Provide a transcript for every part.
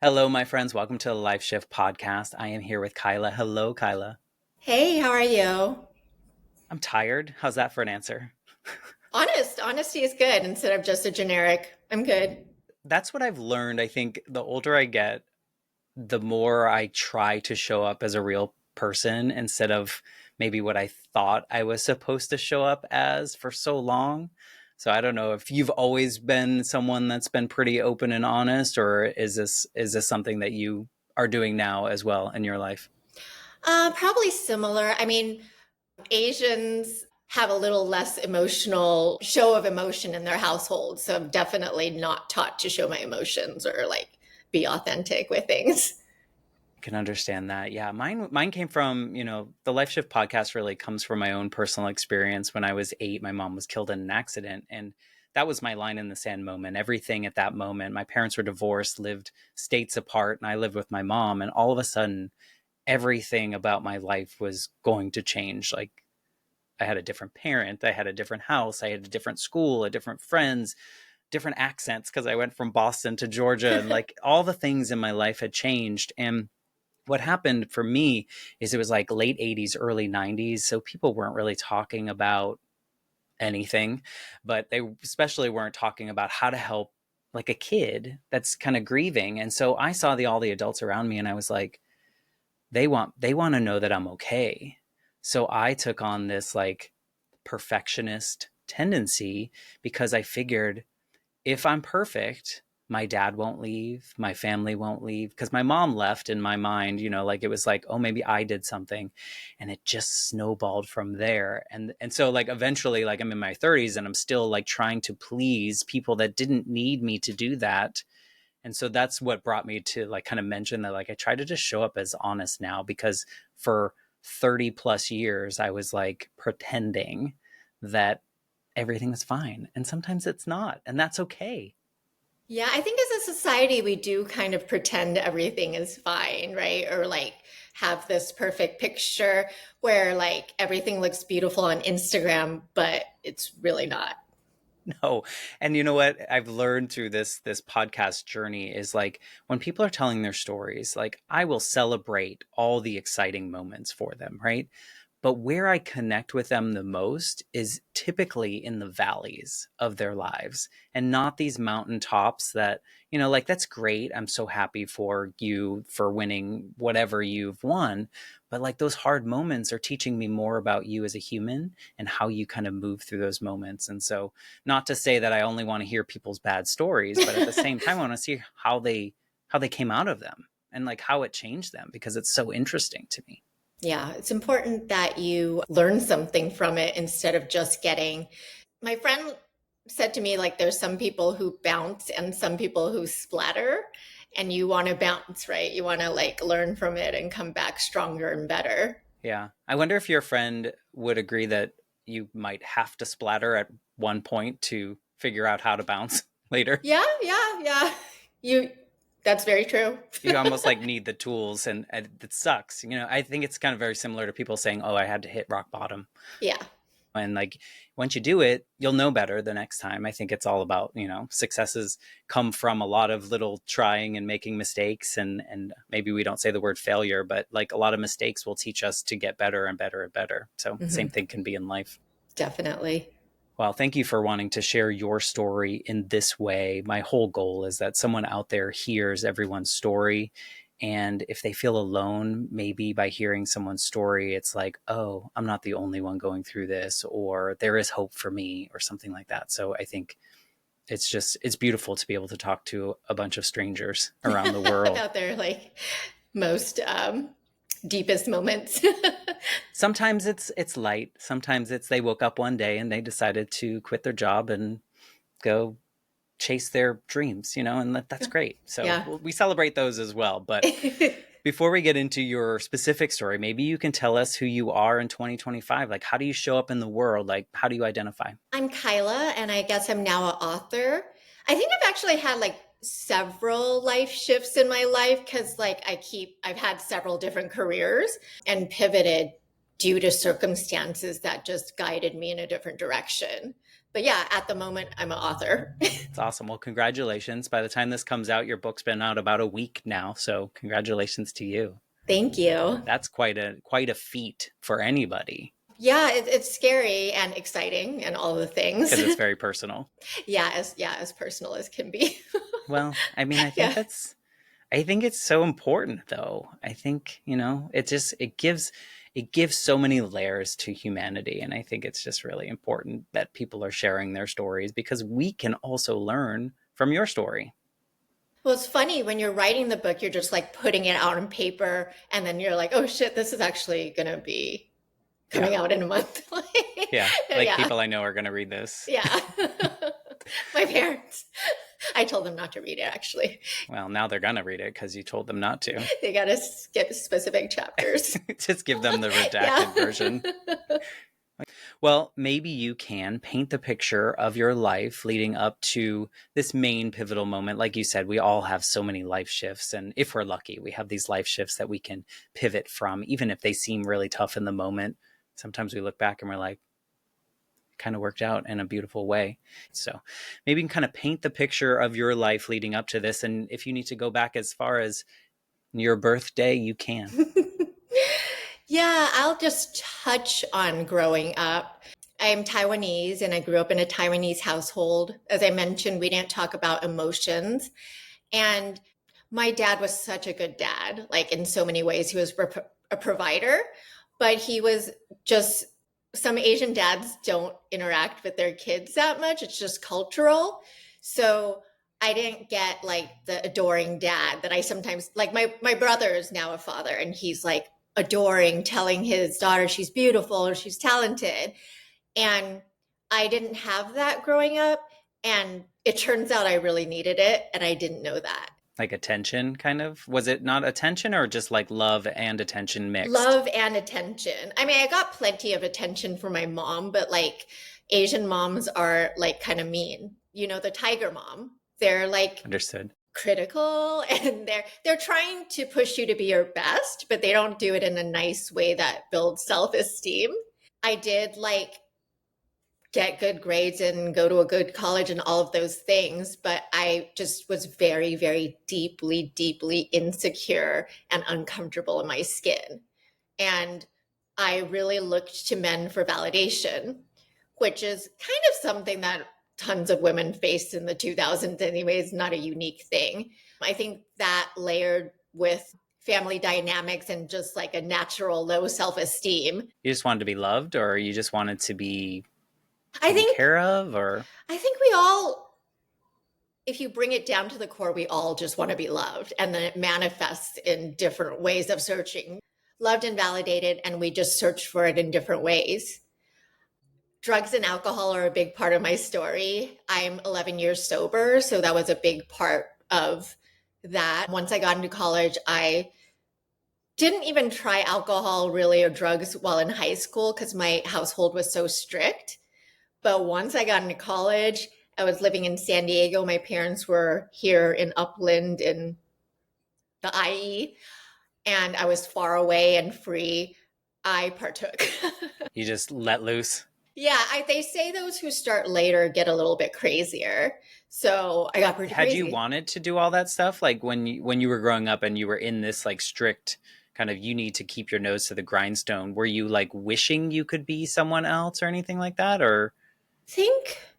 Hello, my friends. Welcome to the Life Shift podcast. I am here with Kaila. Hello, Kaila. Hey, how are you? I'm tired. How's that for an answer? Honesty is good instead of just a generic, I'm good. That's what I've learned. I think the older I get, the more I try to show up as a real person instead of maybe what I thought I was supposed to show up as for so long. So I don't know if you've always been someone that's been pretty open and honest, or is this something that you are doing now as well in your life? Probably similar. I mean, Asians have a little less emotional show of emotion in their household, so I'm definitely not taught to show my emotions or like be authentic with things. Can understand that. Yeah, mine came from, the Life Shift podcast really comes from my own personal experience. When I was 8, my mom was killed in an accident, and that was my line in the sand moment. Everything at that moment, my parents were divorced, lived states apart, and I lived with my mom, and all of a sudden everything about my life was going to change. Like, I had a different parent, I had a different house, I had a different school, a different friends, different accents because I went from Boston to Georgia, and like all the things in my life had changed. And what happened for me is it was like late 80s, early 90s. So people weren't really talking about anything, but they especially weren't talking about how to help like a kid that's kind of grieving. And so I saw all the adults around me and I was like, they want to know that I'm okay. So I took on this like perfectionist tendency because I figured if I'm perfect, my dad won't leave, my family won't leave. Because my mom left in my mind, like it was like, oh, maybe I did something. And it just snowballed from there. And so like eventually, like I'm in my 30s and I'm still like trying to please people that didn't need me to do that. And so that's what brought me to like kind of mention that like I try to just show up as honest now because for 30 plus years I was like pretending that everything was fine. And sometimes it's not. And that's okay. Yeah, I think as a society, we do kind of pretend everything is fine, right? Or like have this perfect picture where like everything looks beautiful on Instagram, but it's really not. No. And you know what I've learned through this podcast journey is like when people are telling their stories, like I will celebrate all the exciting moments for them, right? But where I connect with them the most is typically in the valleys of their lives and not these mountaintops that, like that's great. I'm so happy for you for winning whatever you've won. But like those hard moments are teaching me more about you as a human and how you kind of move through those moments. And so, not to say that I only want to hear people's bad stories, but at the same time, I want to see how they came out of them and like how it changed them because it's so interesting to me. Yeah, it's important that you learn something from it instead of just getting. My friend said to me, like, there's some people who bounce and some people who splatter, and you want to bounce, right? You want to like learn from it and come back stronger and better. Yeah. I wonder if your friend would agree that you might have to splatter at one point to figure out how to bounce later. Yeah, yeah, yeah. You, that's very true. You almost like need the tools and it sucks. I think it's kind of very similar to people saying, "Oh, I had to hit rock bottom." Yeah. And like once you do it, you'll know better the next time. I think it's all about, successes come from a lot of little trying and making mistakes and maybe we don't say the word failure, but like a lot of mistakes will teach us to get better and better and better. So same Hmm. thing can be in life. Definitely. Well, thank you for wanting to share your story in this way. My whole goal is that someone out there hears everyone's story. And if they feel alone, maybe by hearing someone's story, it's like, oh, I'm not the only one going through this, or there is hope for me, or something like that. So I think it's beautiful to be able to talk to a bunch of strangers around the world. About their like most deepest moments. Sometimes it's light. Sometimes it's they woke up one day and they decided to quit their job and go chase their dreams, and that's great. So Yeah. we celebrate those as well. But before we get into your specific story, maybe you can tell us who you are in 2025. Like, how do you show up in the world? Like, how do you identify? I'm Kyla, and I guess I'm now an author. I think I've actually had like several life shifts in my life because, like, I've had several different careers and pivoted due to circumstances that just guided me in a different direction. But yeah, at the moment, I'm an author. It's awesome. Well, congratulations. By the time this comes out, your book's been out about a week now. So congratulations to you. Thank you. That's quite a feat for anybody Yeah, it's scary and exciting and all the things. because it's very personal. Yeah, as personal as can be. Well, I mean, Yeah. I think it's so important though. I think, it gives so many layers to humanity, and I think it's just really important that people are sharing their stories because we can also learn from your story. Well, it's funny when you're writing the book, you're just like putting it out on paper, and then you're like, oh shit, this is actually gonna be Yeah. coming out in a month. Yeah. Like Yeah. people I know are going to read this. Yeah. My parents. I told them not to read it, actually. Well, now they're going to read it because you told them not to. They got to skip specific chapters. Just give them the redacted Yeah. version. Well, maybe you can paint the picture of your life leading up to this main pivotal moment. Like you said, we all have so many life shifts. And if we're lucky, we have these life shifts that we can pivot from, even if they seem really tough in the moment. Sometimes we look back and we're like, kind of worked out in a beautiful way. So maybe you can kind of paint the picture of your life leading up to this. And if you need to go back as far as your birthday, you can. Yeah, I'll just touch on growing up. I'm Taiwanese and I grew up in a Taiwanese household. As I mentioned, we didn't talk about emotions. And my dad was such a good dad, like in so many ways. He was a provider, but he was just, some Asian dads don't interact with their kids that much. It's just cultural. So I didn't get like the adoring dad that I sometimes like. My brother is now a father and he's like adoring, telling his daughter she's beautiful or she's talented. And I didn't have that growing up. And it turns out I really needed it. And I didn't know that. Like attention, kind of? Was it not attention or just like love and attention mixed? Love and attention. I mean, I got plenty of attention from my mom, but like Asian moms are like kind of mean. You know, the tiger mom. They're like Understood. critical and they're trying to push you to be your best, but they don't do it in a nice way that builds self-esteem. I did like get good grades and go to a good college and all of those things, but I just was very, very deeply, deeply insecure and uncomfortable in my skin. And I really looked to men for validation, which is kind of something that tons of women faced in the 2000s anyways, not a unique thing. I think that layered with family dynamics and just like a natural low self-esteem. You just wanted to be loved, or you just wanted to be I think care of, or I think we all, if you bring it down to the core, we all just want to be loved. And then it manifests in different ways of searching. Loved and validated, and we just search for it in different ways. Drugs and alcohol are a big part of my story. I'm 11 years sober, so that was a big part of that. Once I got into college, I didn't even try alcohol really or drugs while in high school because my household was so strict. But once I got into college, I was living in San Diego. My parents were here in Upland in the IE, and I was far away and free. I partook. you just let loose? Yeah, they say those who start later get a little bit crazier. So I got pretty Had crazy. you wanted to do all that stuff? Like when you were growing up and you were in this like strict kind of, you need to keep your nose to the grindstone, were you like wishing you could be someone else or anything like that? Or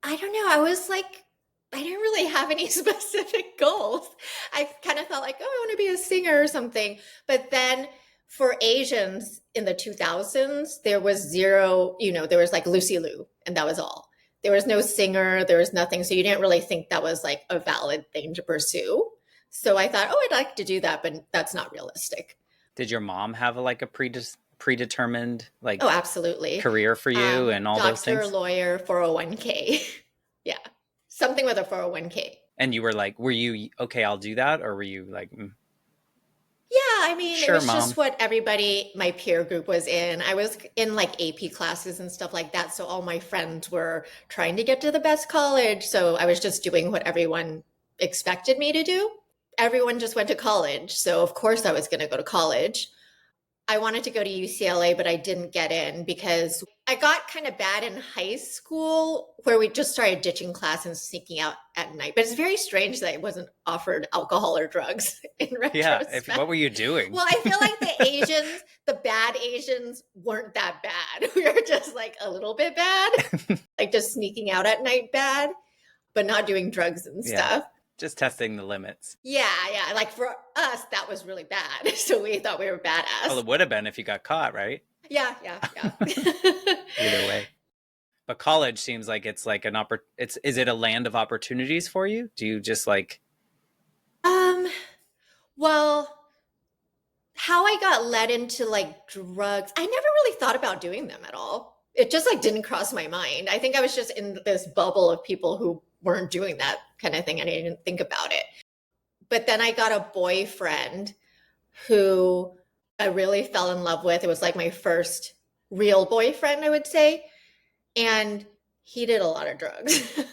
I don't know. I was like, I didn't really have any specific goals. I kind of felt like, oh, I want to be a singer or something. But then for Asians in the 2000s, there was zero, there was like Lucy Liu, and that was all. There was no singer, there was nothing. So you didn't really think that was like a valid thing to pursue. So I thought, oh, I'd like to do that, but that's not realistic. Did your mom have like a predetermined like absolutely career for you and all those things? Doctor, lawyer, 401k. Yeah. Something with a 401k. And you were like, were you okay, I'll do that? Or were you like, Yeah, I mean, sure, it was Mom. just what everybody, my peer group was in. I was in like AP classes and stuff like that. So all my friends were trying to get to the best college. So I was just doing what everyone expected me to do. Everyone just went to college. So of course I was going to go to college. I wanted to go to UCLA, but I didn't get in because I got kind of bad in high school where we just started ditching class and sneaking out at night. But it's very strange that I wasn't offered alcohol or drugs in Yeah. retrospect. What were you doing? Well, I feel like the Asians, the bad Asians weren't that bad. We were just like a little bit bad, like just sneaking out at night bad, but not doing drugs and Yeah. stuff. Just testing the limits. Yeah, yeah. Like for us, that was really bad. So we thought we were badass. Well, it would have been if you got caught, right? Yeah, yeah, yeah. Either way. But college seems like it's like is it a land of opportunities for you? Do you just like Um, well, how I got led into like drugs, I never really thought about doing them at all. It just like didn't cross my mind. I think I was just in this bubble of people who weren't doing that kind of thing and I didn't think about it. But then I got a boyfriend who I really fell in love with. It was like my first real boyfriend, I would say. And he did a lot of drugs.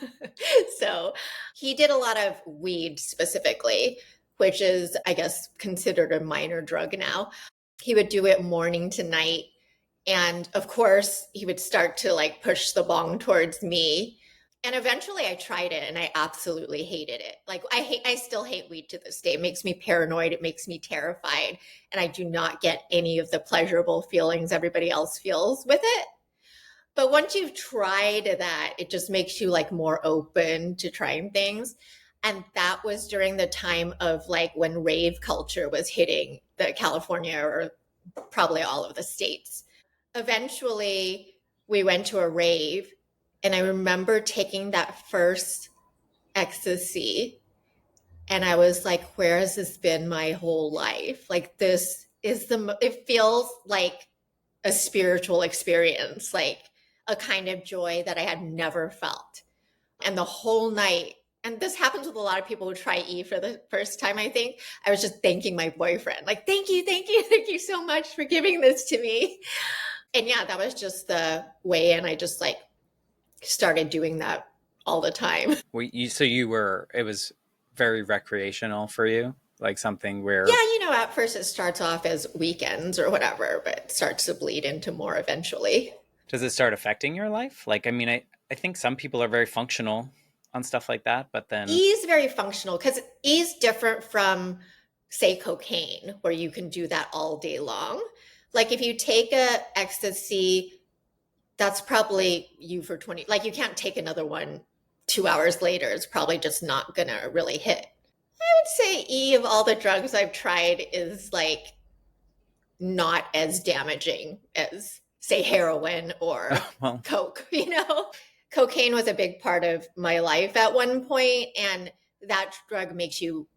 So he did a lot of weed specifically, which is, I guess, considered a minor drug now. He would do it morning to night. And of course, he would start to like push the bong towards me. And eventually I tried it and I absolutely hated it. Like I still hate weed to this day. It makes me paranoid. It makes me terrified. And I do not get any of the pleasurable feelings everybody else feels with it. But once you've tried that, it just makes you like more open to trying things. And that was during the time of like when rave culture was hitting the California or probably all of the states. Eventually, we went to a rave, and I remember taking that first ecstasy, and I was like, where has this been my whole life? Like, this is it feels like a spiritual experience, like a kind of joy that I had never felt. And the whole night, and this happens with a lot of people who try E for the first time, I think, I was just thanking my boyfriend, like, thank you, thank you, thank you so much for giving this to me. And yeah, that was just the way. And I just like started doing that all the time. it was very recreational for you? Like something where Yeah, at first it starts off as weekends or whatever, but it starts to bleed into more eventually. does it start affecting your life? Like, I mean, I think some people are very functional on stuff like that, but then E is very functional because E is different from, say, cocaine, where you can do that all day long. Like if you take a ecstasy, that's probably you for 20, like you can't take another one 2 hours later. It's probably just not gonna really hit. I would say E of all the drugs I've tried is like not as damaging as, say, heroin or well, Coke, Cocaine was a big part of my life at one point, and that drug makes you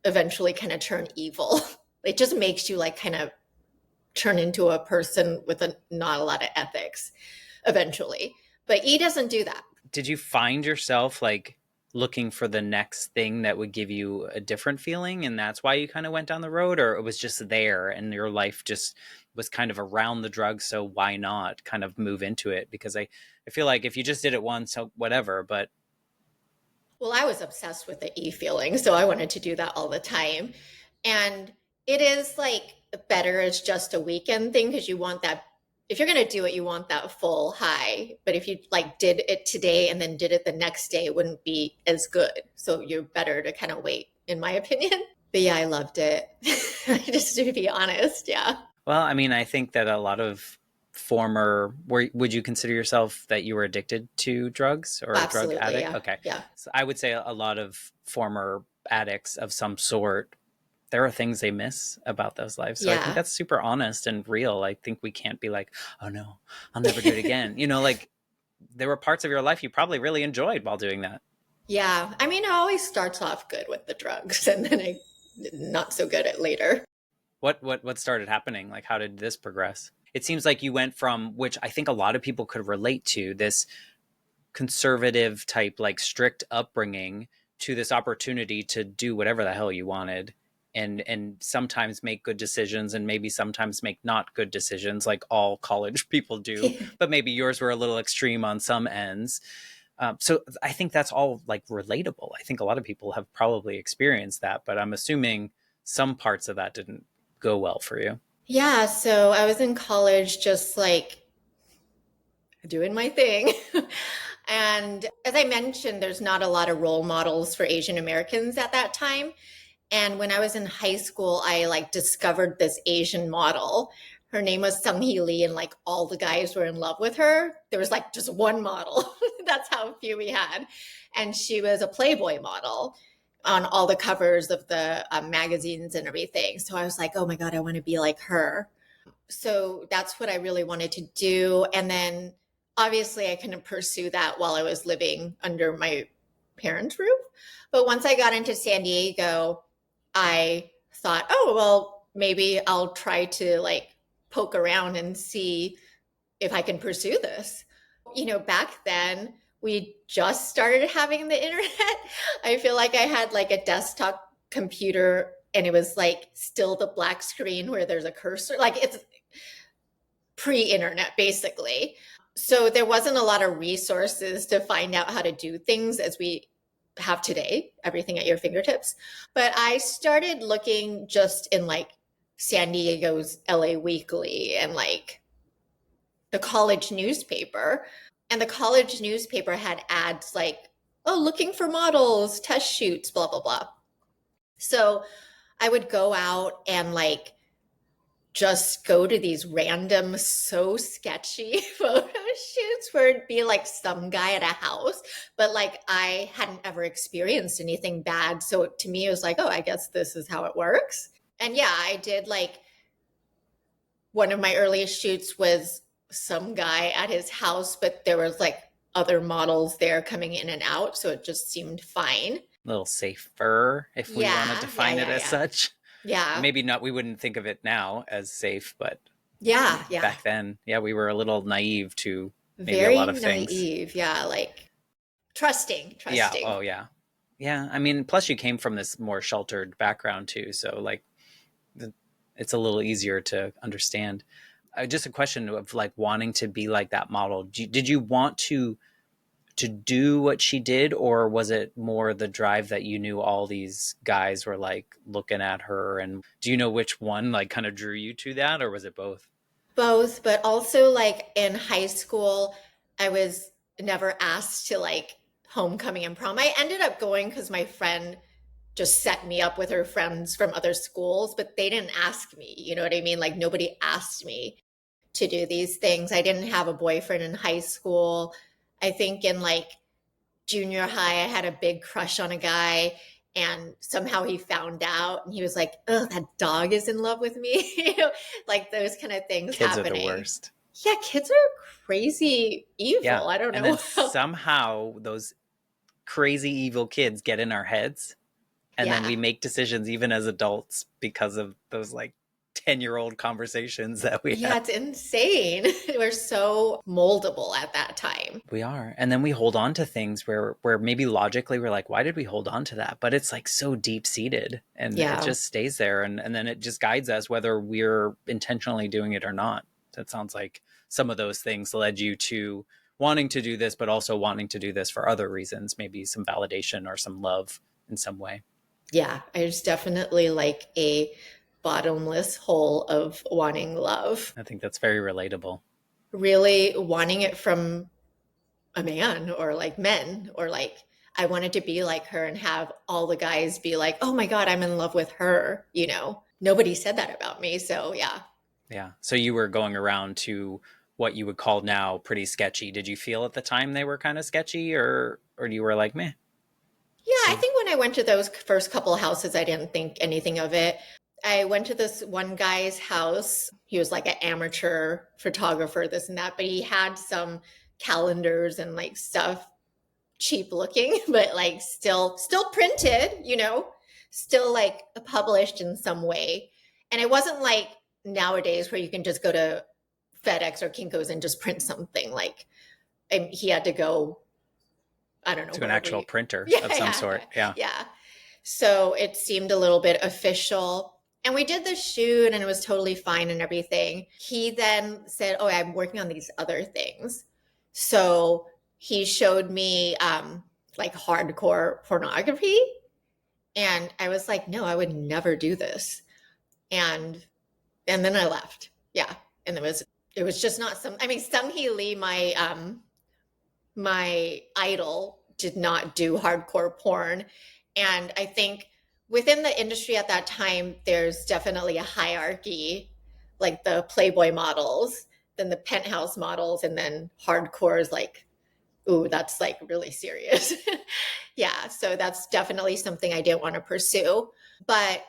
eventually kind of turn evil. It just makes you like kind of turn into a person with not a lot of ethics eventually. But E doesn't do that. Did you find yourself like looking for the next thing that would give you a different feeling, and that's why you kind of went down the road, or it was just there and your life just was kind of around the drug, so why not kind of move into it? Because I feel like if you just did it once, so whatever, but well, I was obsessed with the E feeling, so I wanted to do that all the time. And it is like better as just a weekend thing because you want that. If you're going to do it, you want that full high. But if you like did it today and then did it the next day, it wouldn't be as good. So you're better to kind of wait, in my opinion. But yeah, I loved it. Just to be honest. Yeah. Well, I mean, I think that a lot of would you consider yourself that you were addicted to drugs or Absolutely, a drug addict? yeah. Okay. Yeah. So I would say a lot of former addicts of some sort, there are things they miss about those lives. So I think that's super honest and real. I think we can't be like, oh no, I'll never do it again. Like there were parts of your life you probably really enjoyed while doing that. Yeah. I mean, it always starts off good with the drugs and then I not so good at later. What started happening? Like, how did this progress? It seems like you went from, which I think a lot of people could relate to, this conservative type, like strict upbringing, to this opportunity to do whatever the hell you wanted, and sometimes make good decisions and maybe sometimes make not good decisions, like all college people do. But maybe yours were a little extreme on some ends. So I think that's all like relatable. I think a lot of people have probably experienced that, but I'm assuming some parts of that didn't go well for you. Yeah, so I was in college just like doing my thing. And as I mentioned, there's not a lot of role models for Asian Americans at that time. And when I was in high school, I like discovered this Asian model. Her name was Sung Hee Lee, and like all the guys were in love with her. There was like just one model. That's how few we had. And she was a Playboy model on all the covers of the magazines and everything. So I was like, oh my God, I want to be like her. So that's what I really wanted to do. And then obviously I couldn't pursue that while I was living under my parents' roof. But once I got into San Diego, I thought, oh, well, maybe I'll try to like poke around and see if I can pursue this. Back then we just started having the internet. I feel like I had like a desktop computer and it was like still the black screen where there's a cursor. Like it's pre-internet basically. So there wasn't a lot of resources to find out how to do things as we have today, everything at your fingertips. But I started looking just in like San Diego's LA Weekly and like the college newspaper. And the college newspaper had ads like, oh, looking for models, test shoots, blah, blah, blah. So I would go out and like just go to these random, so sketchy photo shoots where it'd be like some guy at a house, but like I hadn't ever experienced anything bad. So to me, it was like, oh, I guess this is how it works. And yeah, I did like one of my earliest shoots was some guy at his house, but there was like other models there coming in and out. So it just seemed fine. A little safer, if we want to Yeah, yeah, define it yeah, as yeah. such. Yeah. Maybe not, we wouldn't think of it now as safe, but Yeah, yeah. back then, yeah, we were a little naive to maybe a Very lot of things. naive. Yeah, like trusting, Yeah. trusting. Oh, yeah. Yeah. I mean, plus you came from this more sheltered background too. So, like, it's a little easier to understand. Just a question of like wanting to be like that model. Did you want to do what she did, or was it more the drive that you knew all these guys were like looking at her? And do you know which one like kind of drew you to that, or was it both? Both, but also like in high school, I was never asked to like homecoming and prom. I ended up going because my friend just set me up with her friends from other schools, but they didn't ask me. You know what I mean? Like nobody asked me to do these things. I didn't have a boyfriend in high school. I think in like junior high, I had a big crush on a guy, and somehow he found out and he was like, oh, that dog is in love with me. Like those kind of things Kids are the happening. worst. Yeah, kids are crazy Yeah. evil. I don't And then know. somehow those crazy evil kids get in our heads, and then Yeah. we make decisions even as adults because of those like 10-year-old conversations that we Yeah, have. it's insane. We're so moldable at that time. We are. And then we hold on to things where maybe logically we're like, why did we hold on to that? But it's like so deep seated and it Yeah. just stays there, and then it just guides us whether we're intentionally doing it or not. That sounds like some of those things led you to wanting to do this, but also wanting to do this for other reasons, maybe some validation or some love in some way. Yeah. There's definitely like a bottomless hole of wanting love, I think that's very relatable. really wanting it from a man or like men, or like I wanted to be like her and have all the guys be like, oh my God, I'm in love with her. Nobody said that about me. So yeah. Yeah. So you were going around to what you would call now pretty sketchy. Did you feel at the time they were kind of sketchy, or you were like, meh? Yeah, I See, think when I went to those first couple houses, I didn't think anything of it. I went to this one guy's house. He was like an amateur photographer, this and that, but he had some calendars and like stuff, cheap looking, but like still printed, still like published in some way. And it wasn't like nowadays where you can just go to FedEx or Kinko's and just print something. Like he had to go, I don't know, to an wherever actual you. printer Yeah, of some yeah, sort. Yeah. yeah. So it seemed a little bit official. And we did the shoot and it was totally fine and everything. He then said, oh, I'm working on these other things. So he showed me like hardcore pornography. And I was like, no, I would never do this. And And then I left. Yeah. And it was just not some, I mean, Sung Hee Lee, my idol, did not do hardcore porn. And I think within the industry at that time, there's definitely a hierarchy, like the Playboy models, then the penthouse models, and then hardcore is like, ooh, that's like really serious. Yeah, so that's definitely something I didn't want to pursue. But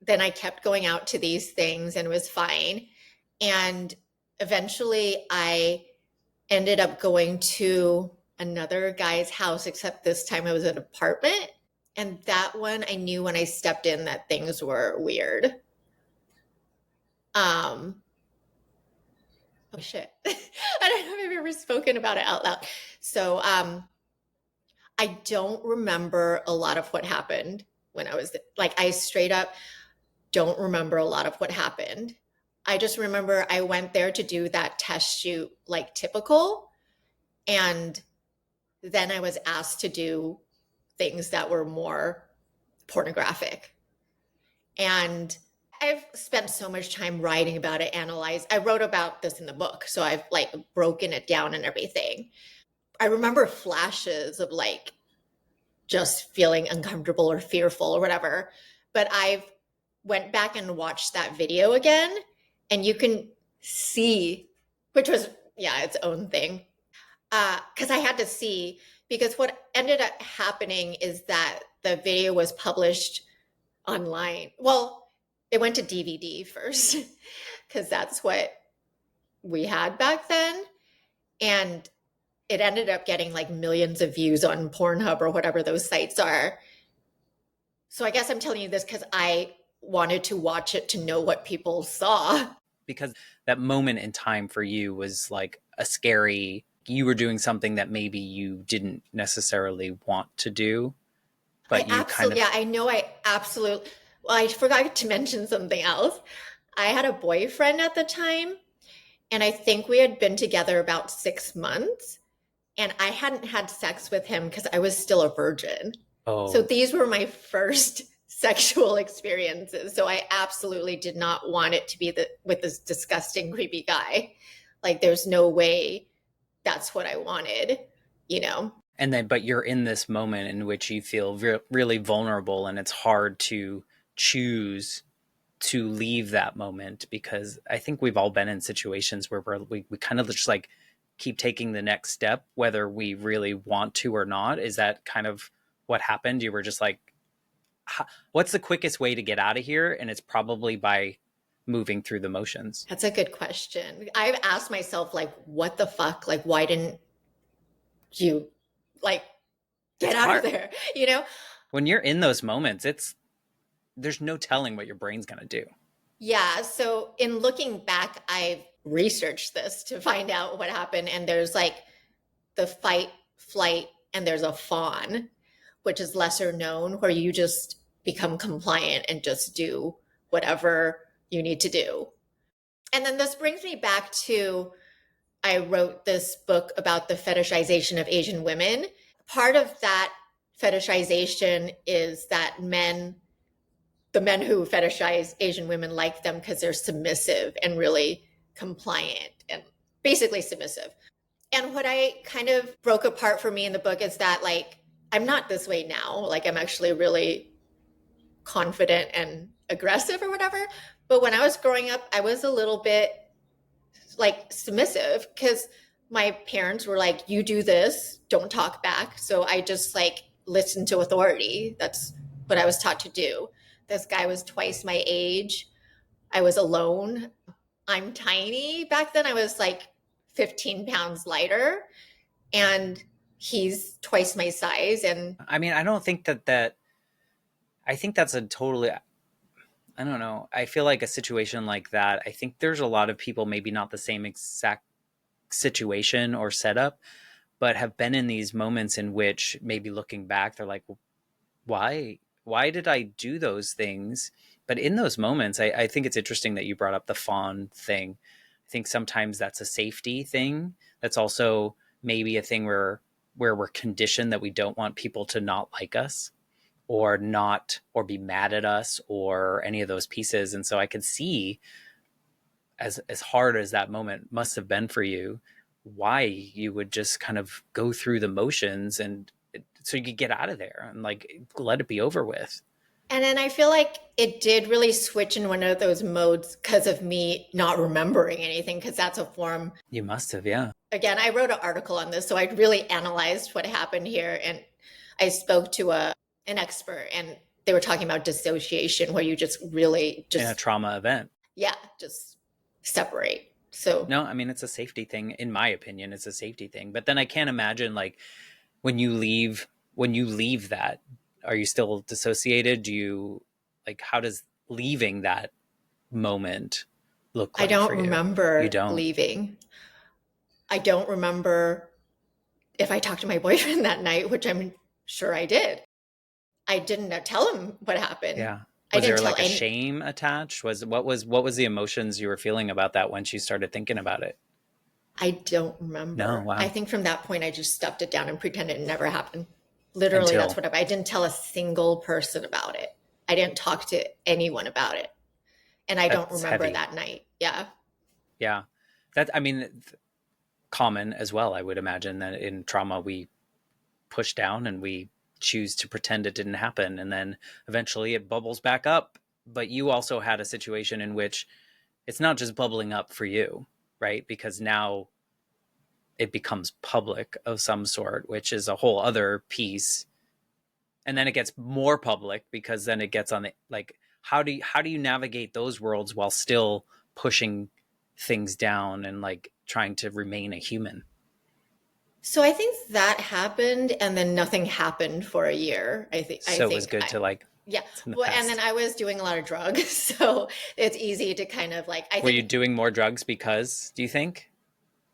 then I kept going out to these things and it was fine. And eventually I ended up going to another guy's house, except this time it was an apartment. And that one I knew when I stepped in that things were weird. Um, oh shit. I don't know if I've ever spoken about it out loud. So I don't remember a lot of what happened when I was like, I straight up don't remember a lot of what happened. I just remember I went there to do that test shoot, like typical. And then I was asked to do things that were more pornographic. And I've spent so much time writing about it, I wrote about this in the book. So I've like broken it down and everything. I remember flashes of like just feeling uncomfortable or fearful or whatever. But I've went back and watched that video again, and you can see, which was, yeah, its own thing. Because I had to see, because what ended up happening is that the video was published online. Well, it went to DVD first, because that's what we had back then. And it ended up getting like millions of views on Pornhub or whatever those sites are. So I guess I'm telling you this because I wanted to watch it to know what people saw. Because that moment in time for you was like a scary, you were doing something that maybe you didn't necessarily want to do, but you kind of. Yeah, I know I absolutely, well, I forgot to mention something else. I had a boyfriend at the time, and I think we had been together about 6 months, and I hadn't had sex with him because I was still a virgin. So Oh, these were my first sexual experiences. So I absolutely did not want it to be with this disgusting, creepy guy. Like, there's no way that's what I wanted, you know? and then, but you're in this moment in which you feel really vulnerable, and it's hard to choose to leave that moment, because I think we've all been in situations where we kind of just like keep taking the next step, whether we really want to or not. Is that kind of what happened? You were just like, what's the quickest way to get out of here? And it's probably by moving through the motions. That's a good question. I've asked myself, like, what the fuck? Like, why didn't you, like, get It's out of hard. there? You know? When you're in those moments, there's no telling what your brain's going to do. Yeah. So in looking back, I've researched this to find out what happened. And there's like the fight, flight, and there's a fawn, which is lesser known, where you just become compliant and just do whatever you need to do. And then this brings me back to, I wrote this book about the fetishization of Asian women. Part of that fetishization is that the men who fetishize Asian women like them because they're submissive and really compliant and basically submissive. And what I kind of broke apart for me in the book is that, like, I'm not this way now. Like, I'm actually really confident and aggressive or whatever. But when I was growing up, I was a little bit like submissive because my parents were like, you do this, don't talk back. So I just like listened to authority. That's what I was taught to do. This guy was twice my age. I was alone. I'm tiny. Back then I was like 15 pounds lighter, and he's twice my size. And I mean, I don't think that I think that's a totally, I don't know. I feel like a situation like that, I think there's a lot of people, maybe not the same exact situation or setup, but have been in these moments in which maybe looking back, they're like, why did I do those things? But in those moments, I think it's interesting that you brought up the fawn thing. I think sometimes that's a safety thing. That's also maybe a thing where we're conditioned that we don't want people to not like us or not, or be mad at us or any of those pieces. And so I could see as hard as that moment must have been for you, why you would just kind of go through the motions and so you could get out of there and like let it be over with. And then I feel like it did really switch in one of those modes because of me not remembering anything, because that's a form. You must have, yeah. Again, I wrote an article on this, so I really analyzed what happened here. And I spoke to an expert, and they were talking about dissociation, where you just really just. In a trauma event. Yeah, just separate. So. No, I mean, it's a safety thing. In my opinion, it's a safety thing. But then I can't imagine like when you leave that, are you still dissociated? Do you like, how does leaving that moment look like? I don't for you? remember You don't. leaving. I don't remember if I talked to my boyfriend that night, which I'm sure I did. I didn't tell him what happened. Yeah. I Was didn't there tell like a shame attached? What was the emotions you were feeling about that once you started thinking about it? I don't remember. No, wow. I think from that point I just stuffed it down and pretended it never happened. Literally, that's what I didn't tell a single person about it. I didn't talk to anyone about it. And I don't remember heavy. that night. Yeah. Yeah. That, I mean, common as well, I would imagine, that in trauma we push down and we choose to pretend it didn't happen, and then eventually it bubbles back up. But you also had a situation in which it's not just bubbling up for you, right? Because now it becomes public of some sort, which is a whole other piece. And then it gets more public because then it gets on the, like, how do you navigate those worlds while still pushing things down and like trying to remain a human? So I think that happened, and then nothing happened for a year. I think it was good to like, yeah. Well, past. And then I was doing a lot of drugs, so it's easy to kind of like. Were you doing more drugs because? Do you think?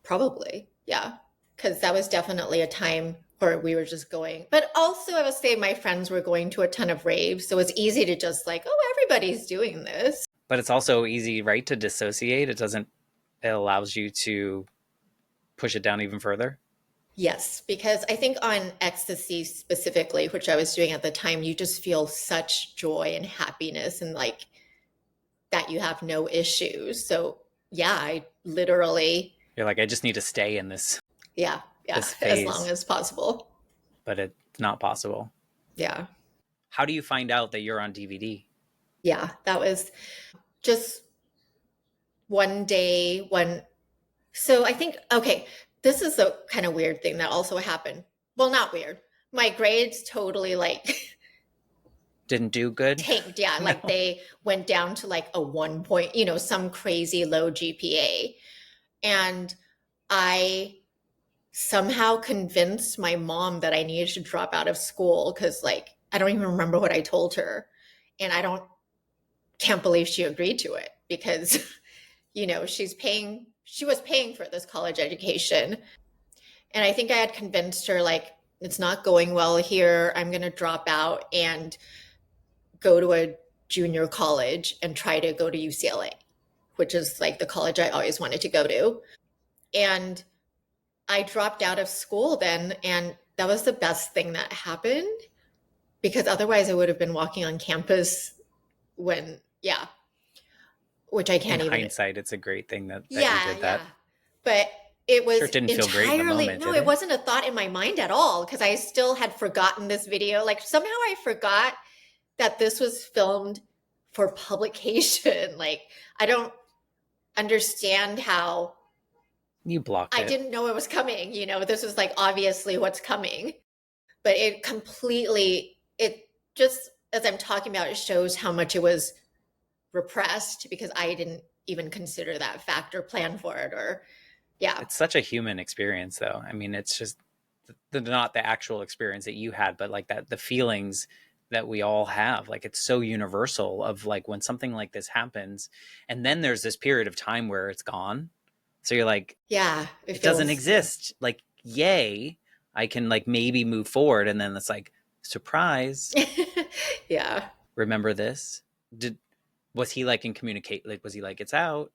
Probably, yeah, because that was definitely a time where we were just going. But also, I would say my friends were going to a ton of raves, so it's easy to just like, oh, everybody's doing this. But it's also easy, right, to dissociate. It allows you to push it down even further. Yes, because I think on ecstasy specifically, which I was doing at the time, you just feel such joy and happiness and like that you have no issues. So yeah, I literally. You're like, I just need to stay in this. Yeah, this phase, as long as possible. But it's not possible. Yeah. How do you find out that you're on DVD? Yeah, that was just one day when. So I think, okay, this is a kind of weird thing that also happened. Well, not weird. My grades totally like didn't do good. Tanked, yeah. No. Like they went down to like a 1 point, some crazy low GPA. And I somehow convinced my mom that I needed to drop out of school because like I don't even remember what I told her. And can't believe she agreed to it because, she was paying for this college education. And I think I had convinced her, like, it's not going well here. I'm going to drop out and go to a junior college and try to go to UCLA, which is like the college I always wanted to go to. And I dropped out of school then. And that was the best thing that happened because otherwise I would have been walking on campus which I can't in even. In hindsight, it's a great thing that you did that. Yeah. But it was sure, it didn't feel great in the moment, no, it wasn't a thought in my mind at all because I still had forgotten this video. Like somehow I forgot that this was filmed for publication. Like I don't understand how you blocked it. I didn't know it was coming. This was like obviously what's coming, but it just as I'm talking about, it shows how much it was repressed because I didn't even consider that fact or plan for it it's such a human experience though. I mean, it's just not the actual experience that you had, but like that the feelings that we all have, like it's so universal of like when something like this happens and then there's this period of time where it's gone. So you're like, it doesn't exist. Like, yay, I can like maybe move forward. And then it's like, surprise. Yeah. Remember this? Was he like in communicate? Like, was he like, it's out?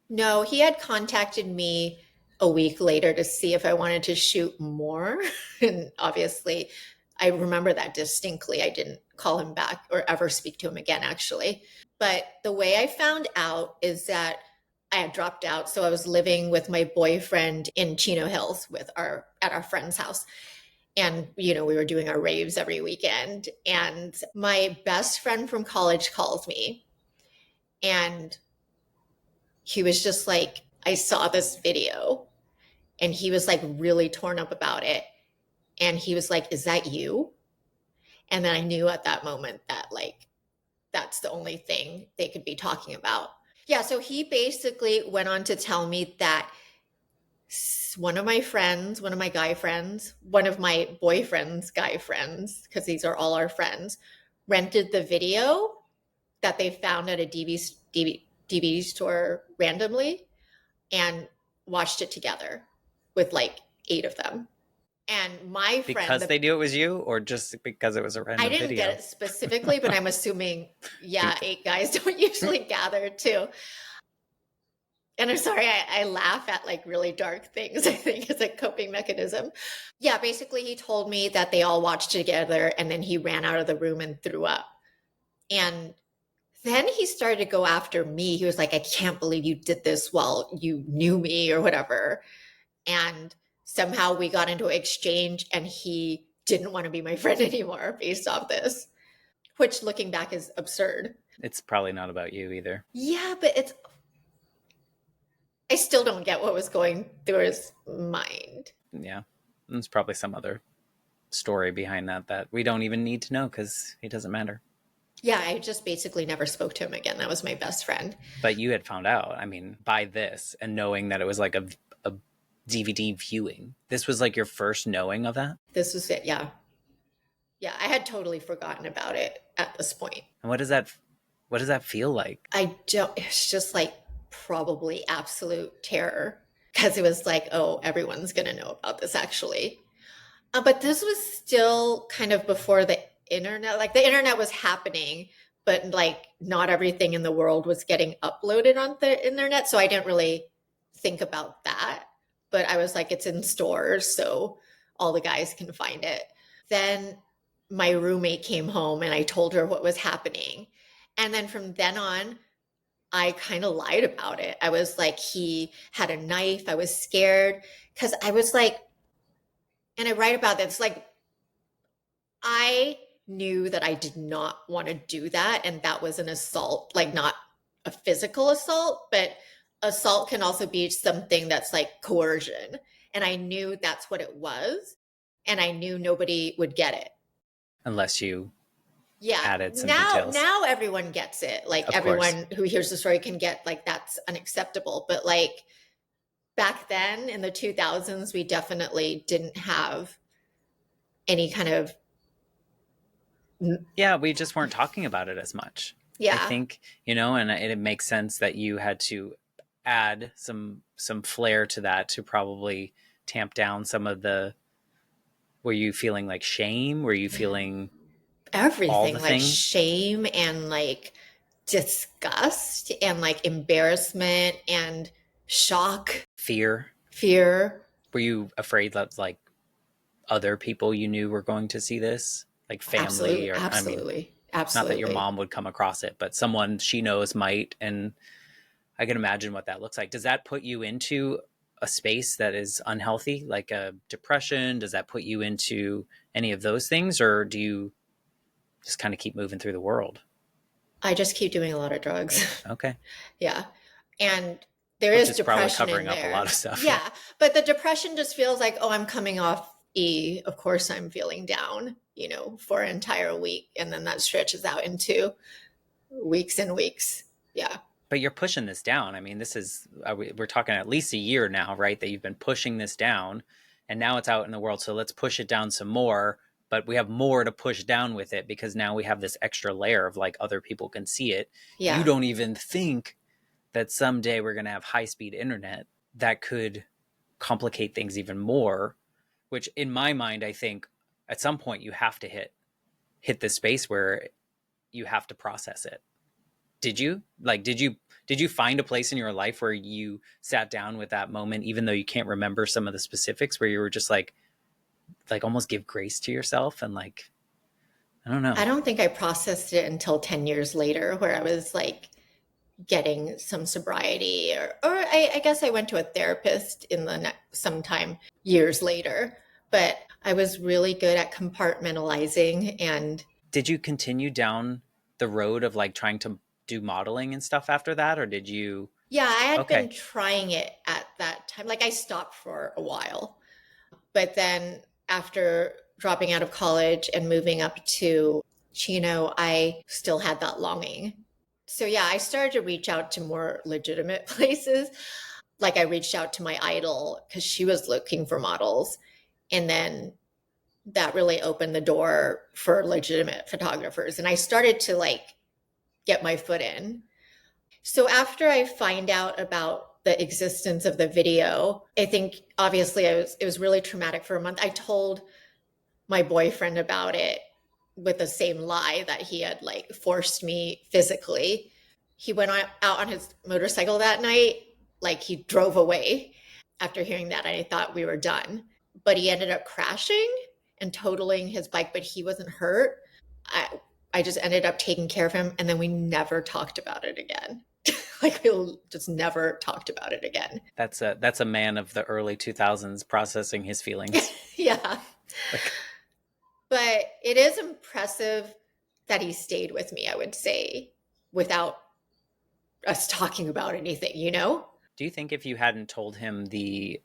No, he had contacted me a week later to see if I wanted to shoot more. And obviously, I remember that distinctly. I didn't call him back or ever speak to him again, actually. But the way I found out is that I had dropped out. So I was living with my boyfriend in Chino Hills at our friend's house. And, we were doing our raves every weekend. And my best friend from college calls me, and he was just like, I saw this video, and he was like really torn up about it. And he was like, is that you? And then I knew at that moment that like, that's the only thing they could be talking about. Yeah. So he basically went on to tell me that one of my friends, one of my guy friends, one of my boyfriend's guy friends, because these are all our friends, rented the video that they found at a DVD store randomly and watched it together with like 8 of them. And my friend, Because they knew it was you, or just because it was a I random didn't video? get it specifically, but I'm assuming, yeah, Eight. 8 guys don't usually gather too. And I'm sorry, I laugh at like really dark things, I think, as a coping mechanism. Yeah, basically, he told me that they all watched together and then he ran out of the room and threw up. And then he started to go after me. He was like, I can't believe you did this while you knew me or whatever. And somehow we got into an exchange and he didn't want to be my friend anymore based off this, which looking back is absurd. It's probably not about you either. Yeah, but I still don't get what was going through his mind. Yeah. There's probably some other story behind that we don't even need to know because he doesn't matter. Yeah, I just basically never spoke to him again. That was my best friend. But you had found out, I mean, by this and knowing that it was like a DVD viewing. This was like your first knowing of that? This was it, yeah. Yeah, I had totally forgotten about it at this point. And what does that feel like? It's just like probably absolute terror because it was like, oh, everyone's going to know about this actually. But this was still kind of before the internet. Like the internet was happening, but like not everything in the world was getting uploaded on the internet. So I didn't really think about that. But I was like, it's in stores, so all the guys can find it. Then my roommate came home and I told her what was happening. And then from then on, I kind of lied about it. I was like, he had a knife. I was scared because I was like, and I write about this, like, I knew that I did not want to do that. And that was an assault, like not a physical assault, but assault can also be something that's like coercion. And I knew that's what it was. And I knew nobody would get it. Unless you Yeah. added some now details. now everyone gets it. Like Of everyone course. who hears the story can get like that's unacceptable. But like back then in the 2000s, we definitely didn't have any kind of Yeah, we just weren't talking about it as much. yeah. I think, and it makes sense that you had to add some flair to that to probably tamp down some of were you feeling like shame? Were you feeling Everything like things? Shame and like disgust and like embarrassment and shock, fear? Were you afraid that like other people you knew were going to see this? Like family? Absolutely. Not that your mom would come across it, but someone she knows might. And I can imagine what that looks like. Does that put you into a space that is unhealthy, like a depression? Does that put you into any of those things? Or do you just kind of keep moving through the world? I just keep doing a lot of drugs. Okay. Yeah. And there is depression probably covering in there. up a lot of stuff. Yeah. But the depression just feels like, oh, I'm coming off E. Of course I'm feeling down, for an entire week. And then that stretches out into weeks and weeks. Yeah. But you're pushing this down. I mean, we're talking at least a year now, right? That you've been pushing this down and now it's out in the world. So let's push it down some more, but we have more to push down with it because now we have this extra layer of like other people can see it. Yeah. You don't even think that someday we're going to have high-speed internet that could complicate things even more, which in my mind, I think at some point you have to hit this space where you have to process it. Did you find a place in your life where you sat down with that moment, even though you can't remember some of the specifics, where you were just like almost give grace to yourself and like, I don't know. I don't think I processed it until 10 years later, where I was like, getting some sobriety, or I guess I went to a therapist sometime years later, but I was really good at compartmentalizing. And Did you continue down the road of like trying to do modeling and stuff after that, or did you? yeah, I had been Okay. trying it at that time. Like I stopped for a while, but then after dropping out of college and moving up to Chino, I still had that longing. So yeah, I started to reach out to more legitimate places. Like I reached out to my idol because she was looking for models. And then that really opened the door for legitimate photographers. And I started to like get my foot in. So after I find out about the existence of the video, I think obviously it was really traumatic for a month. I told my boyfriend about it with the same lie that he had like forced me physically. He went out on his motorcycle that night, like he drove away after hearing that. I thought we were done, but he ended up crashing and totaling his bike, but he wasn't hurt. I just ended up taking care of him, and then we never talked about it again. Like we just never talked about it again. That's a man of the early 2000s processing his feelings. Yeah. Like, But it is impressive that he stayed with me, I would say, without us talking about anything, you know? do you think if you hadn't told him the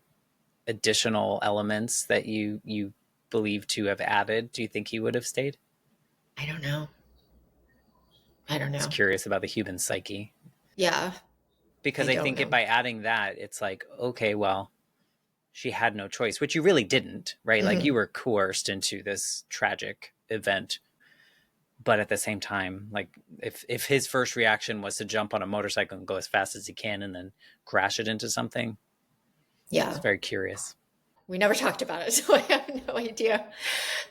additional elements that you believe to have added, do you think he would have stayed? I don't know. I don't Just know. curious about the human psyche. Yeah, I Because I don't think know. by adding that, it's like, okay, well, she had no choice, which you really didn't, right? Like Hmm. you were coerced into this tragic event. But at the same time, like if his first reaction was to jump on a motorcycle and go as fast as he can and then crash it into something, it's Yeah, very curious. we never talked about it, so I have no idea.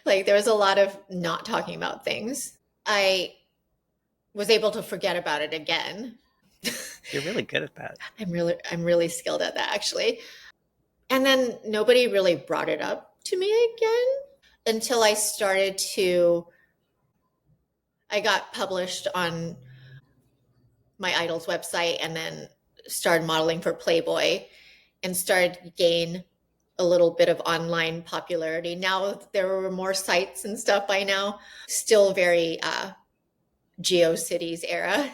Like there was a lot of not talking about things. I was able to forget about it again. You're really good at that. I'm really skilled at that actually. And then nobody really brought it up to me again until I got published on my idol's website and then started modeling for Playboy and started to gain a little bit of online popularity. Now there were more sites and stuff by now, still very GeoCities era.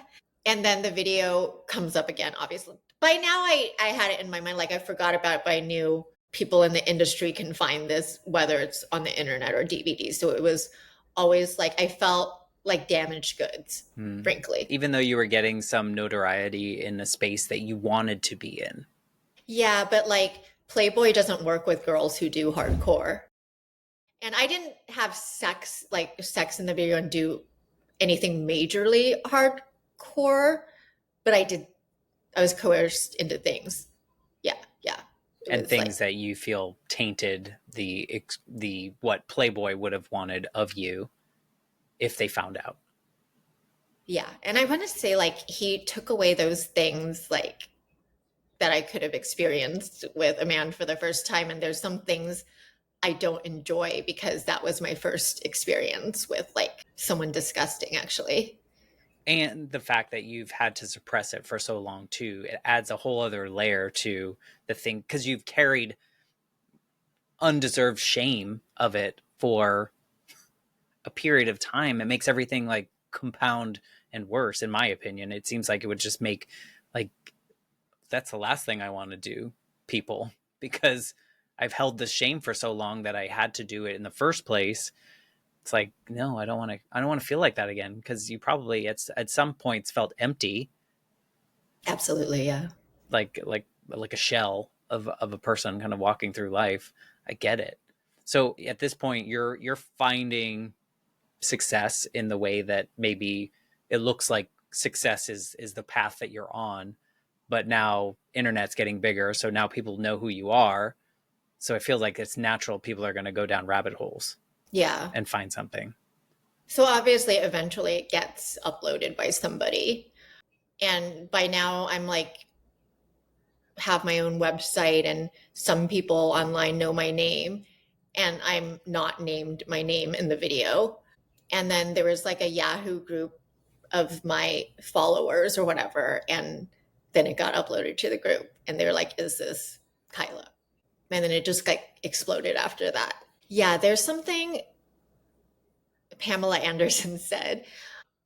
And then the video comes up again, obviously. By now I had it in my mind, like I forgot about it, but I knew people in the industry can find this, whether it's on the internet or DVD. So it was always like I felt like damaged goods, Hmm. frankly. Even though you were getting some notoriety in a space that you wanted to be in. Yeah, but like Playboy doesn't work with girls who do hardcore. And I didn't have sex in the video and do anything majorly hardcore, but I was coerced into things. Yeah, yeah. It And was like, things that you feel tainted the what Playboy would have wanted of you if they found out. yeah. And I want to say, like, he took away those things, like, that I could have experienced with a man for the first time. And there's some things I don't enjoy because that was my first experience with, like, someone disgusting, actually. And the fact that you've had to suppress it for so long too, it adds a whole other layer to the thing because you've carried undeserved shame of it for a period of time. It makes everything like compound and worse, in my opinion. It seems like it would just make like that's the last thing I want to do, people, because I've held the shame for so long that I had to do it in the first place. It's like, no, I don't want to. I don't want to feel like that again because you probably at some points felt empty, Absolutely. Yeah. like a shell of a person kind of walking through life. I get it. So at this point, you're finding success in the way that maybe it looks like success is the path that you're on, but now internet's getting bigger, so now people know who you are. So I feel like it's natural people are going to go down rabbit holes Yeah. and find something. So obviously, eventually it gets uploaded by somebody. And by now, I'm like, have my own website, and some people online know my name, and I'm not named my name in the video. And then there was like a Yahoo group of my followers or whatever. And then it got uploaded to the group and they were like, is this Kaila? And then it just like exploded after that. Yeah, there's something Pamela Anderson said.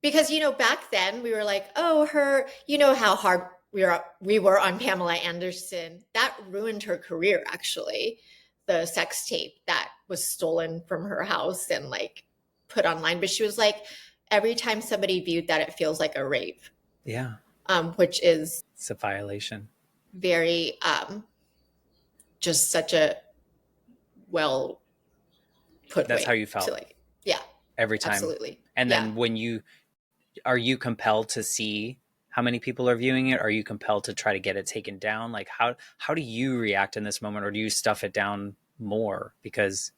Because, back then we were like, oh, her, how hard we were on Pamela Anderson. That ruined her career, actually. The sex tape that was stolen from her house and like put online. But she was like, every time somebody viewed that, it feels like a rape. Yeah. Which is It's a violation. very, just such a well put That's way how you felt. to like, yeah. Every time. Absolutely. And then are you compelled to see how many people are viewing it? Are you compelled to try to get it taken down? Like how do you react in this moment, or do you stuff it down more? Because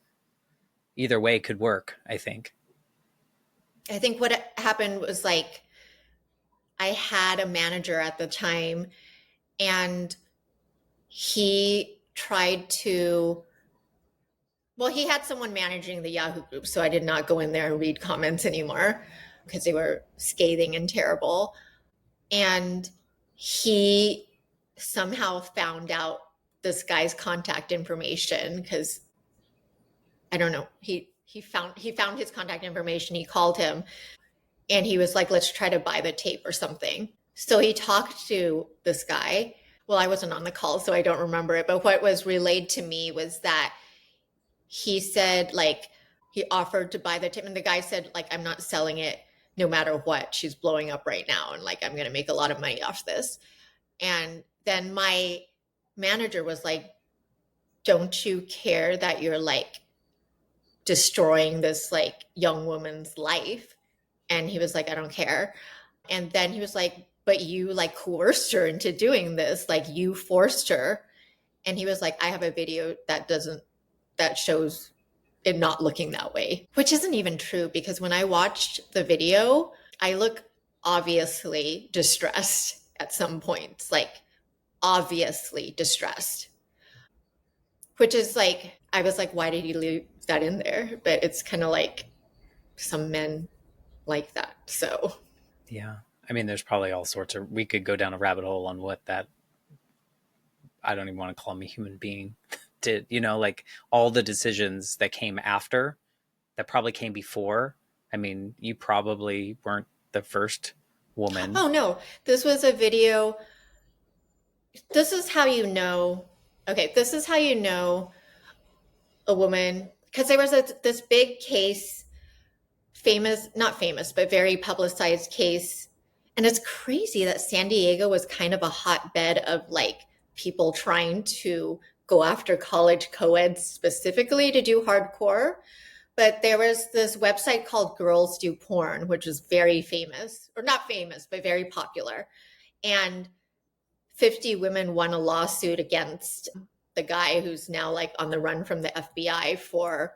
either way could work, I think. I think what happened was like, I had a manager at the time and he tried to, well, he had someone managing the Yahoo group. So I did not go in there and read comments anymore because they were scathing and terrible. And he somehow found out this guy's contact information because I don't know. He found his contact information. He called him and he was like, let's try to buy the tape or something. So he talked to this guy. Well, I wasn't on the call, so I don't remember it. But what was relayed to me was that he said, like, he offered to buy the tape. And the guy said, like, I'm not selling it no matter what. She's blowing up right now. And like, I'm going to make a lot of money off this. And then my manager was like, don't you care that you're like destroying this like young woman's life? And he was like, I don't care. And then he was like, but you like coerced her into doing this. Like you forced her. And he was like, I have a video that shows it not looking that way, which isn't even true because when I watched the video, I look obviously distressed at some points, like obviously distressed, which is like, I was like, why did he leave that in there? But it's kind of like some men like that. So, yeah. I mean, there's probably all sorts of, we could go down a rabbit hole on what that, I don't even want to call him a human being, did, like all the decisions that came after, that probably came before. I mean, you probably weren't the first woman. Oh, no. This was a video. This is how you know. Okay, this is how you know a woman. Because there was this big case, not famous, but very publicized case. And it's crazy that San Diego was kind of a hotbed of like people trying to go after college co-eds specifically to do hardcore. But there was this website called Girls Do Porn, which is very famous, or not famous, but very popular. And 50 women won a lawsuit against the guy who's now like on the run from the FBI for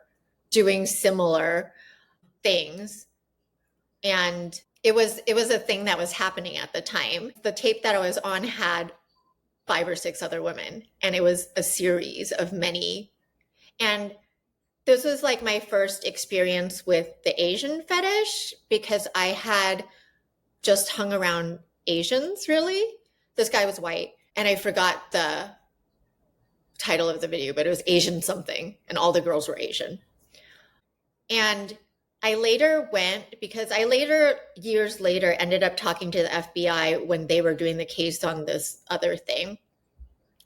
doing similar things. And it was a thing that was happening at the time. The tape that I was on had 5 or 6 other women, and it was a series of many. And this was like my first experience with the Asian fetish because I had just hung around Asians, really. This guy was white, and I forgot the title of the video, but it was Asian something, and all the girls were Asian. And I later went, because years later, ended up talking to the FBI when they were doing the case on this other thing.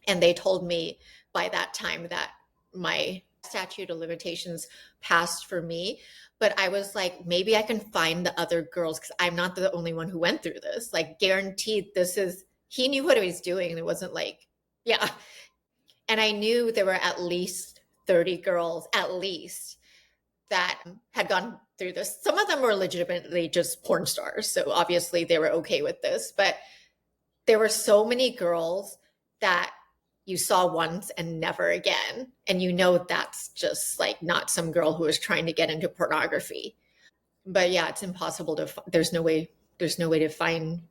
And they told me by that time that my statute of limitations passed for me. But I was like, maybe I can find the other girls because I'm not the only one who went through this. Like, guaranteed he knew what he was doing. It wasn't like, yeah. And I knew there were at least 30 girls, at least, that had gone through this. Some of them were legitimately just porn stars. So obviously they were okay with this. But there were so many girls that you saw once and never again. And that's just like not some girl who was trying to get into pornography. But yeah, it's impossible there's no way to find.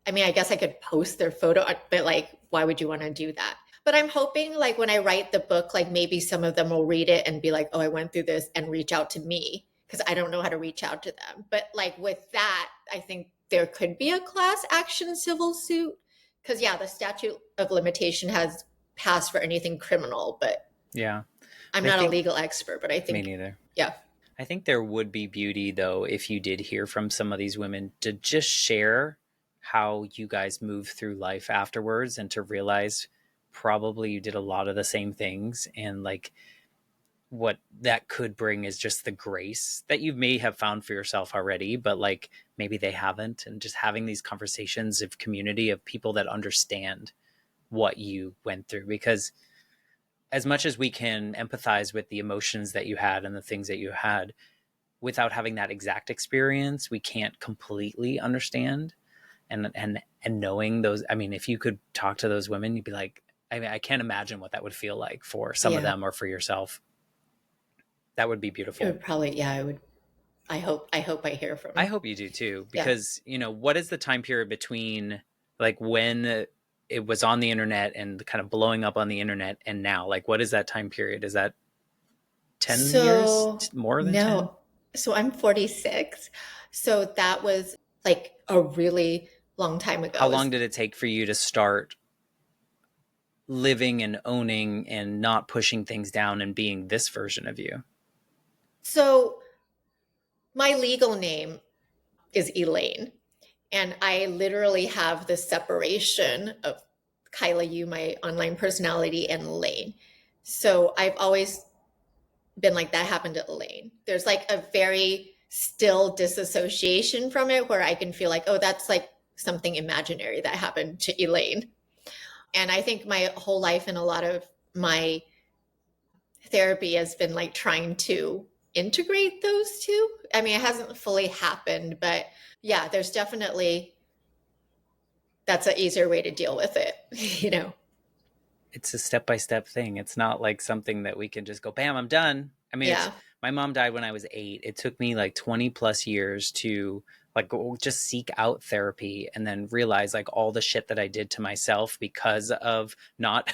I mean, I guess I could post their photo, but like, why would you want to do that? But I'm hoping like when I write the book, like maybe some of them will read it and be like, oh, I went through this, and reach out to me because I don't know how to reach out to them. But like with that, I think there could be a class action civil suit because, yeah, the statute of limitation has passed for anything criminal, but Yeah. I'm But I not a think, legal expert, but I me think, neither. yeah. I think there would be beauty, though, if you did hear from some of these women to just share how you guys move through life afterwards and to realize probably you did a lot of the same things. And like what that could bring is just the grace that you may have found for yourself already, but like maybe they haven't. And just having these conversations of community of people that understand what you went through. Because as much as we can empathize with the emotions that you had and the things that you had, without having that exact experience, we can't completely understand. And knowing those, I mean, if you could talk to those women, you'd be like, I mean, I can't imagine what that would feel like for some of Yeah. them or for yourself. That would be It beautiful. would probably, yeah, I would. I hope I hear I from. hope you do too, Yeah. because, what is the time period between like when it was on the internet and kind of blowing up on the internet and now? Like, what is that time period? Is that 10 years? So, More than 10? no. So I'm 46. So that was like a really long time How ago. long did it take for you to start living and owning and not pushing things down and being this version of you? So my legal name is Elaine. And I literally have the separation of Kaila Yu, my online personality, and Elaine. So I've always been like, that happened to Elaine. There's like a very still disassociation from it where I can feel like, oh, that's like something imaginary that happened to Elaine. And I think my whole life and a lot of my therapy has been like trying to integrate those two. I mean, it hasn't fully happened, but yeah, there's definitely that's an easier way to deal with it, you know? It's a step by step thing. It's not like something that we can just go, bam, I'm done. I mean, it's Yeah. my mom died when I was 8. It took me like 20 plus years to like go just seek out therapy and then realize like all the shit that I did to myself because of not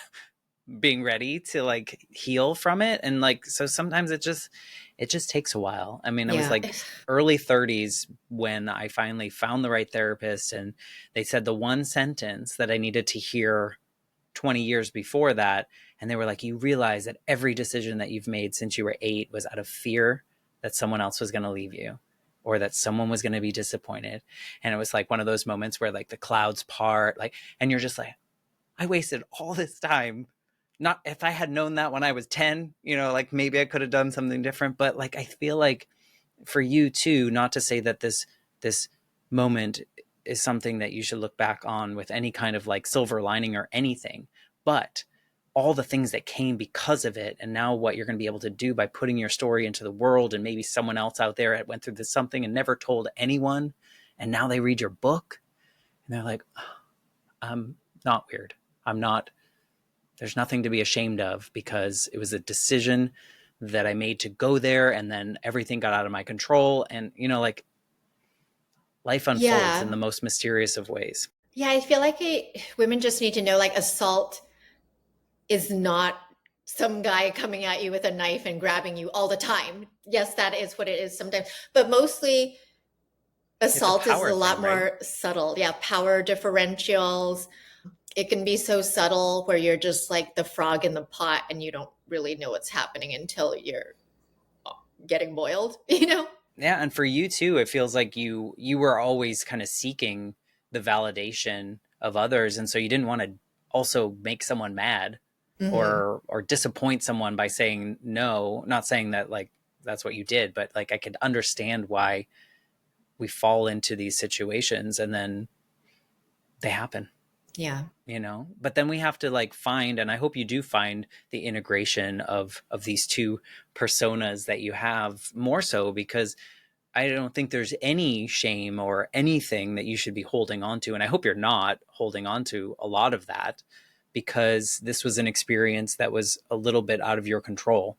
being ready to like heal from it. And like so sometimes it just takes a while. I mean, I was Yeah. like early 30s when I finally found the right therapist, and they said the one sentence that I needed to hear 20 years before that. And they were like, you realize that every decision that you've made since you were 8 was out of fear that someone else was going to leave you or that someone was going to be disappointed. And it was like one of those moments where like the clouds part, like, and you're just like, I wasted all this time. Not if I had known that when I was 10, like maybe I could have done something different. But like I feel like for you too, not to say that this moment is something that you should look back on with any kind of like silver lining or anything, but all the things that came because of it, and now what you're going to be able to do by putting your story into the world, and maybe someone else out there went through this something and never told anyone, and now they read your book and they're like, oh, I'm not weird. I'm not. There's nothing to be ashamed of because it was a decision that I made to go there, and then everything got out of my control. And, like life unfolds in Yeah. the most mysterious of ways. Yeah. I feel like women just need to know like assault is not some guy coming at you with a knife and grabbing you all the time. Yes, that is what it is sometimes. But mostly It's a assault is power a thing, lot right? more subtle. Yeah. Power differentials. It can be so subtle where you're just like the frog in the pot and you don't really know what's happening until you're getting boiled, you know? Yeah. And for you too, it feels like you were always kind of seeking the validation of others. And so you didn't want to also make someone mad Mm-hmm. or disappoint someone by saying no. Not saying that like that's what you did, but like I could understand why we fall into these situations and then they happen. Yeah. But then we have to like find, and I hope you do find the integration of these two personas that you have more so, because I don't think there's any shame or anything that you should be holding on to. And I hope you're not holding on to a lot of that, because this was an experience that was a little bit out of your control,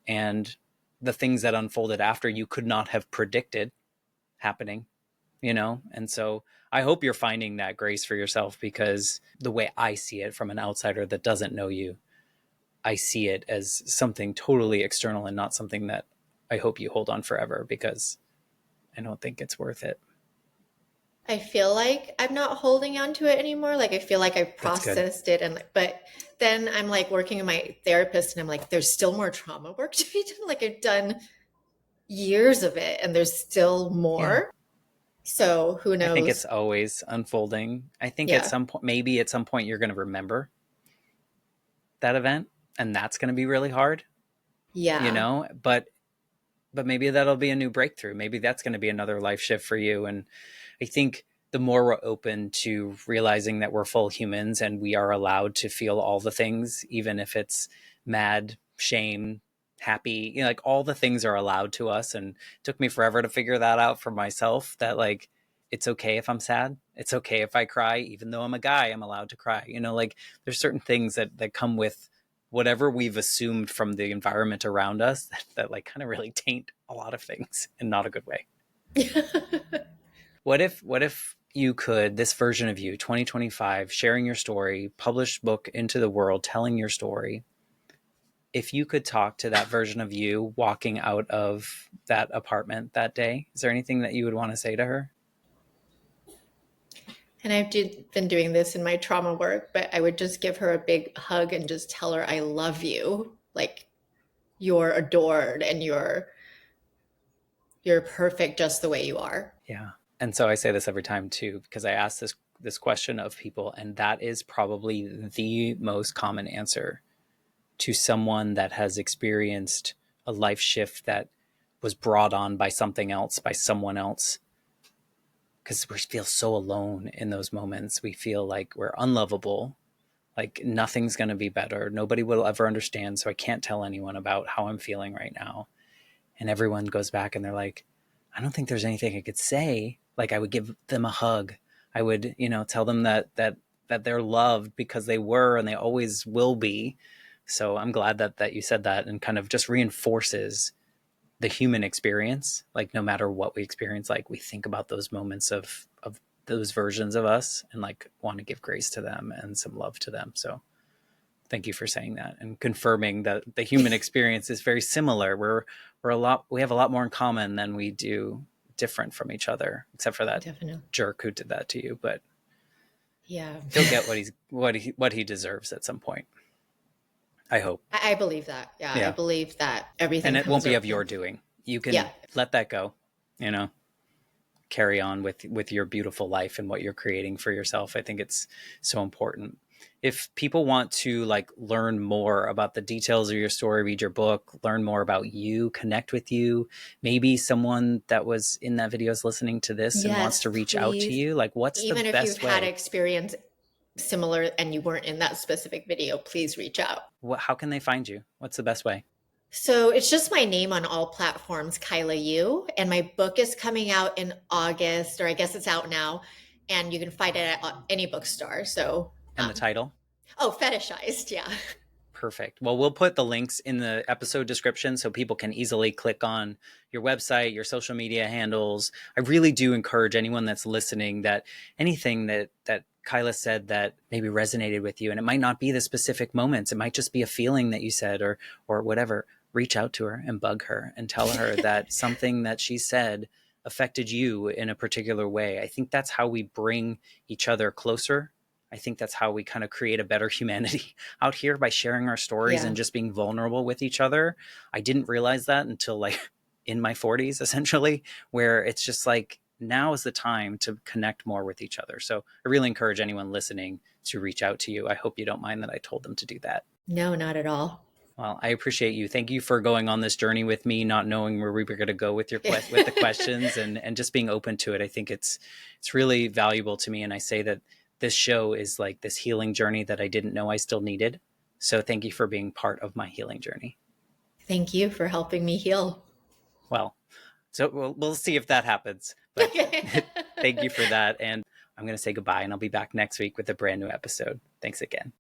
and the things that unfolded after you could not have predicted happening. And so I hope you're finding that grace for yourself, because the way I see it from an outsider that doesn't know you, I see it as something totally external and not something that I hope you hold on forever, because I don't think it's worth it. I feel like I'm not holding on to it anymore. Like I feel like I've That's good. processed it, and but then I'm like working with my therapist and I'm like, there's still more trauma work to be done. Like I've done years of it and there's still Yeah. more. So who I think knows? it's always unfolding. I think at Yeah. some point, maybe at some point, you're going to remember that event, and that's going to be really hard, you Yeah. know? But maybe that'll be a new breakthrough. Maybe that's going to be another life shift for you. And I think the more we're open to realizing that we're full humans and we are allowed to feel all the things, even if it's mad, shame, happy, you know, like all the things are allowed to us. And it took me forever to figure that out for myself, that like, it's okay if I'm sad. It's okay if I cry, even though I'm a guy, I'm allowed to cry. You know, like there's certain things that come with whatever we've assumed from the environment around us that like kind of really taint a lot of things in not a good way. What if you could, this version of you, 2025, sharing your story, published book into the world, telling your story, if you could talk to that version of you walking out of that apartment that day, is there anything that you would want to say to her? And been doing this in my trauma work, but I would just give her a big hug and just tell her I love you. Like you're adored and you're perfect just the way you are. Yeah. And so I say this every time too, because I ask this question of people, and that is probably the most common answer to someone that has experienced a life shift that was brought on by something else, by someone else. Because we feel so alone in those moments. We feel like we're unlovable, like nothing's going to be better. Nobody will ever understand. So I can't tell anyone about how I'm feeling right now. And everyone goes back and they're like, I don't think there's anything I could say. Like I would give them a hug. I would, you know, tell them that they're loved because they were and they always will be. So I'm glad that you said that, and kind of just reinforces the human experience. Like no matter what we experience, like we think about those moments of those versions of us and like want to give grace to them and some love to them. So thank you for saying that and confirming that the human experience is very similar. We have a lot more in common than we do different from each other, except for that Definitely. jerk who did that to you. But Yeah. he'll get what he deserves at some point. I hope. I believe that. Yeah. I Yeah. believe that And everything it won't comes be of around. your doing. You Yeah. can let that go, you know, carry on with your beautiful life and what you're creating for yourself. I think it's so important. If people want to like learn more about the details of your story, read your book, learn more about you, connect with you, maybe someone that was in that video is listening to this and wants Yes, to reach out to please. you, like what's the Even if you've best had way? experience similar and you weren't in that specific video, please reach out. How can they find you? What's the best way? So it's just my name on all platforms, Kaila Yu, and my book is coming out in August, or I guess it's out now, and you can find it at any bookstore. So, And the title? oh, Fetishized, yeah. Perfect. Well, we'll put the links in the episode description so people can easily click on your website, your social media handles. I really do encourage anyone that's listening that anything that Kaila said that maybe resonated with you, and it might not be the specific moments, it might just be a feeling that you said or whatever. Reach out to her and bug her and tell her that something that she said affected you in a particular way. I think that's how we bring each other closer. I think that's how we kind of create a better humanity out here, by sharing our stories Yeah. and just being vulnerable with each other. I didn't realize that until like in my 40s, essentially, where it's just like now is the time to connect more with each other. So I really encourage anyone listening to reach out to you. I hope you don't mind that I told them to do that. No, not at all. Well, I appreciate you. Thank you for going on this journey with me, not knowing where we were going to go with with the questions, and just being open to it. I think it's really valuable to me, and I say that this show is like this healing journey that I didn't know I still needed. So thank you for being part of my healing journey. Thank you for helping me heal. Well, so we'll see if that happens, but thank you for that. And I'm going to say goodbye, and I'll be back next week with a brand new episode. Thanks again.